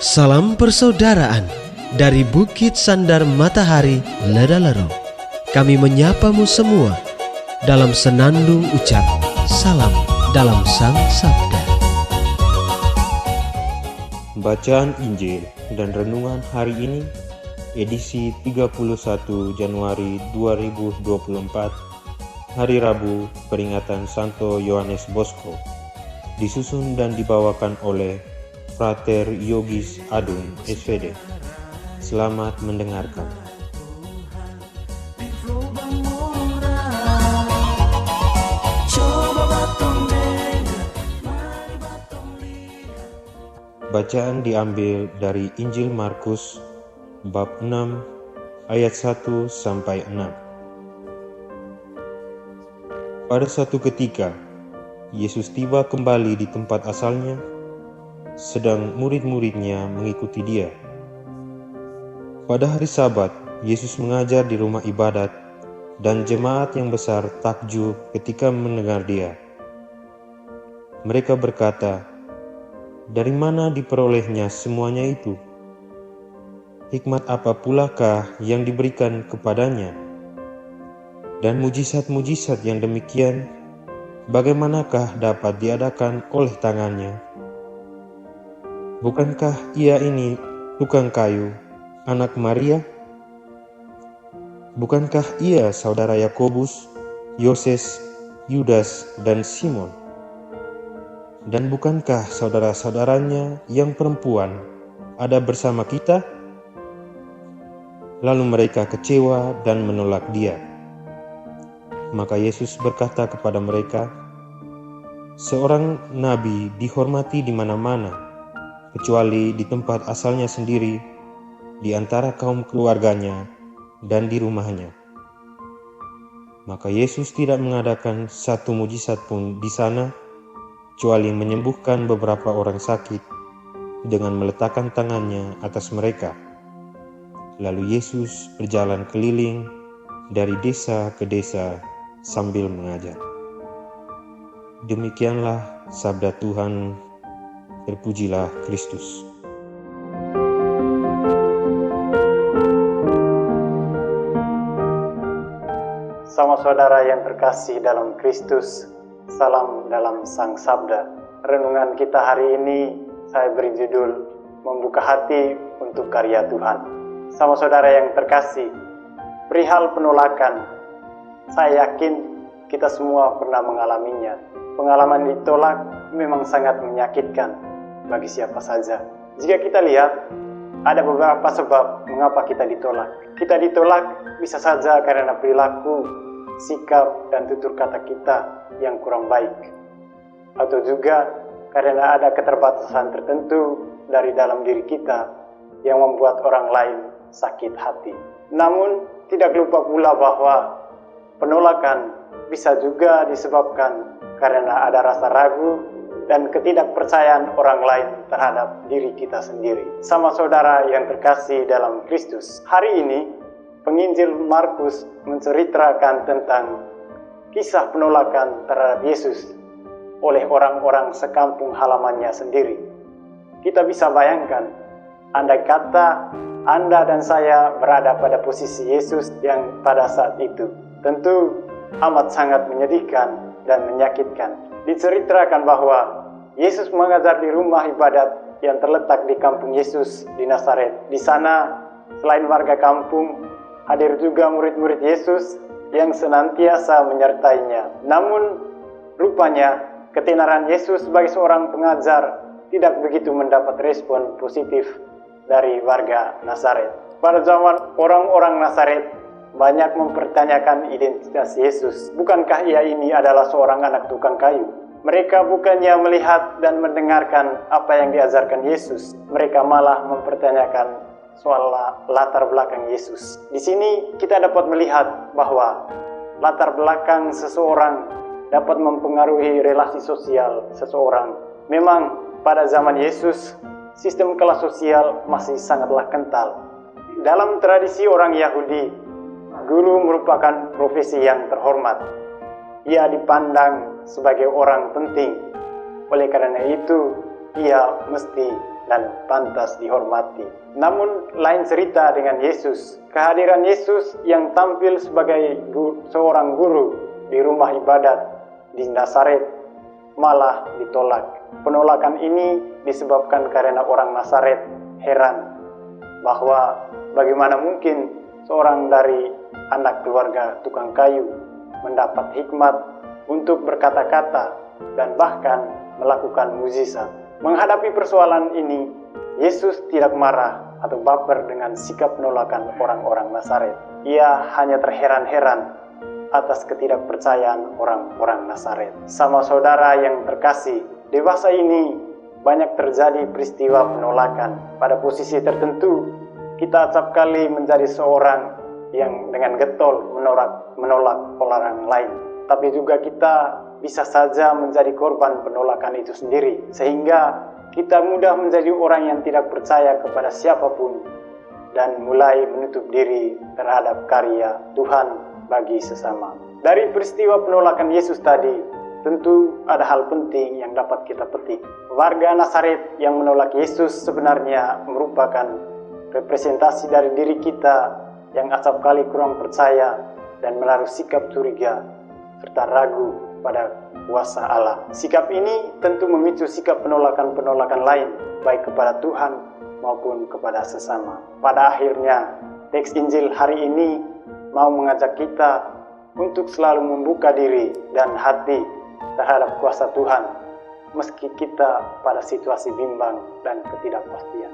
Salam persaudaraan dari Bukit Sandar Matahari Ledalero. Kami menyapamu semua dalam senandung ucap salam dalam Sang Sabda. Bacaan Injil dan Renungan hari ini, edisi 31 Januari 2024, hari Rabu, peringatan Santo Yohanes Bosco, disusun dan dibawakan oleh Frater Yogis Adung, SVD. Selamat mendengarkan. Bacaan diambil dari Injil Markus bab 6 ayat 1 sampai 6. Pada suatu ketika, Yesus tiba kembali di tempat asalnya, sedang murid-muridnya mengikuti dia. Pada hari Sabat, Yesus mengajar di rumah ibadat, dan jemaat yang besar takjub ketika mendengar dia. Mereka berkata, "Dari mana diperolehnya semuanya itu? Hikmat apa pulakah yang diberikan kepadanya? Dan mujizat-mujizat yang demikian, bagaimanakah dapat diadakan oleh tangannya? Bukankah ia ini tukang kayu, anak Maria? Bukankah ia saudara Yakobus, Yoses, Yudas, dan Simon? Dan bukankah saudara-saudaranya yang perempuan ada bersama kita?" Lalu mereka kecewa dan menolak dia. Maka Yesus berkata kepada mereka, "Seorang nabi dihormati di mana-mana, kecuali di tempat asalnya sendiri, di antara kaum keluarganya, dan di rumahnya." Maka Yesus tidak mengadakan satu mujizat pun di sana, kecuali menyembuhkan beberapa orang sakit dengan meletakkan tangannya atas mereka. Lalu Yesus berjalan keliling dari desa ke desa sambil mengajar. Demikianlah sabda Tuhan. Terpujilah Kristus. Sama saudara yang terkasih dalam Kristus, salam dalam Sang Sabda. Renungan kita hari ini saya beri judul Membuka Hati untuk Karya Tuhan. Sama saudara yang terkasih, perihal penolakan, saya yakin kita semua pernah mengalaminya. Pengalaman ditolak memang sangat menyakitkan bagi siapa saja. Jika kita lihat, ada beberapa sebab mengapa kita ditolak. Kita ditolak bisa saja karena perilaku, sikap, dan tutur kata kita yang kurang baik. Atau juga karena ada keterbatasan tertentu dari dalam diri kita yang membuat orang lain sakit hati. Namun, tidak lupa pula bahwa penolakan bisa juga disebabkan karena ada rasa ragu dan ketidakpercayaan orang lain terhadap diri kita sendiri. Sama saudara yang terkasih dalam Kristus, hari ini penginjil Markus menceritakan tentang kisah penolakan terhadap Yesus oleh orang-orang sekampung halamannya sendiri. Kita bisa bayangkan, andai kata Anda dan saya berada pada posisi Yesus yang pada saat itu, tentu amat sangat menyedihkan dan menyakitkan. Diceritakan bahwa Yesus mengajar di rumah ibadat yang terletak di kampung Yesus di Nazaret. Di sana, selain warga kampung, hadir juga murid-murid Yesus yang senantiasa menyertainya. Namun, rupanya ketenaran Yesus sebagai seorang pengajar tidak begitu mendapat respon positif dari warga Nazaret. Pada zaman orang-orang Nazaret, banyak mempertanyakan identitas Yesus. Bukankah ia ini adalah seorang anak tukang kayu? Mereka bukannya melihat dan mendengarkan apa yang diajarkan Yesus. Mereka malah mempertanyakan soal latar belakang Yesus. Di sini kita dapat melihat bahwa latar belakang seseorang dapat mempengaruhi relasi sosial seseorang. Memang pada zaman Yesus, sistem kelas sosial masih sangatlah kental. Dalam tradisi orang Yahudi, guru merupakan profesi yang terhormat. Ia dipandang sebagai orang penting. Oleh karena itu, ia mesti dan pantas dihormati. Namun lain cerita dengan Yesus. Kehadiran Yesus yang tampil sebagai seorang guru di rumah ibadat di Nazaret malah ditolak. Penolakan ini disebabkan karena orang Nazaret heran bahwa bagaimana mungkin seorang dari anak keluarga tukang kayu mendapat hikmat untuk berkata-kata dan bahkan melakukan mukjizat. Menghadapi persoalan ini, Yesus tidak marah atau baper dengan sikap penolakan orang-orang Nazaret. Ia hanya terheran-heran atas ketidakpercayaan orang-orang Nazaret. Sama saudara yang terkasih, dewasa ini banyak terjadi peristiwa penolakan. Pada posisi tertentu, kita acap kali menjadi seorang yang dengan getol menolak orang lain. Tapi juga kita bisa saja menjadi korban penolakan itu sendiri, sehingga kita mudah menjadi orang yang tidak percaya kepada siapapun dan mulai menutup diri terhadap karya Tuhan bagi sesama. Dari peristiwa penolakan Yesus tadi, tentu ada hal penting yang dapat kita petik. Warga Nazaret yang menolak Yesus sebenarnya merupakan representasi dari diri kita yang acap kali kurang percaya dan menaruh sikap curiga serta ragu pada kuasa Allah. Sikap ini tentu memicu sikap penolakan-penolakan lain, baik kepada Tuhan maupun kepada sesama. Pada akhirnya, teks Injil hari ini mau mengajak kita untuk selalu membuka diri dan hati terhadap kuasa Tuhan, meski kita pada situasi bimbang dan ketidakpastian.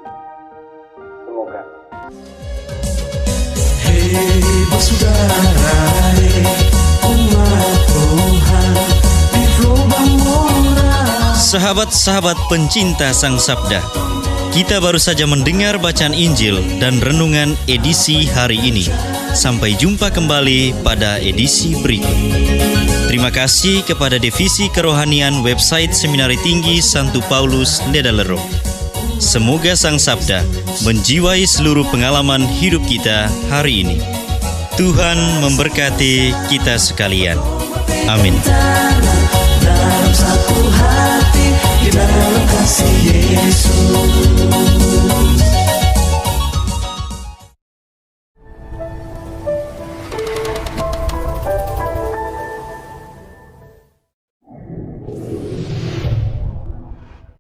Semoga. Hei bersaudara, umat Tuhan di lubang murah. Sahabat-sahabat pencinta Sang Sabda, kita baru saja mendengar bacaan Injil dan renungan edisi hari ini. Sampai jumpa kembali pada edisi berikut. Terima kasih kepada Divisi Kerohanian website Seminari Tinggi Santo Paulus Ledalero. Semoga Sang Sabda menjiwai seluruh pengalaman hidup kita hari ini. Tuhan memberkati kita sekalian. Amin. Dalam satu hati, di dalam kasih Yesus.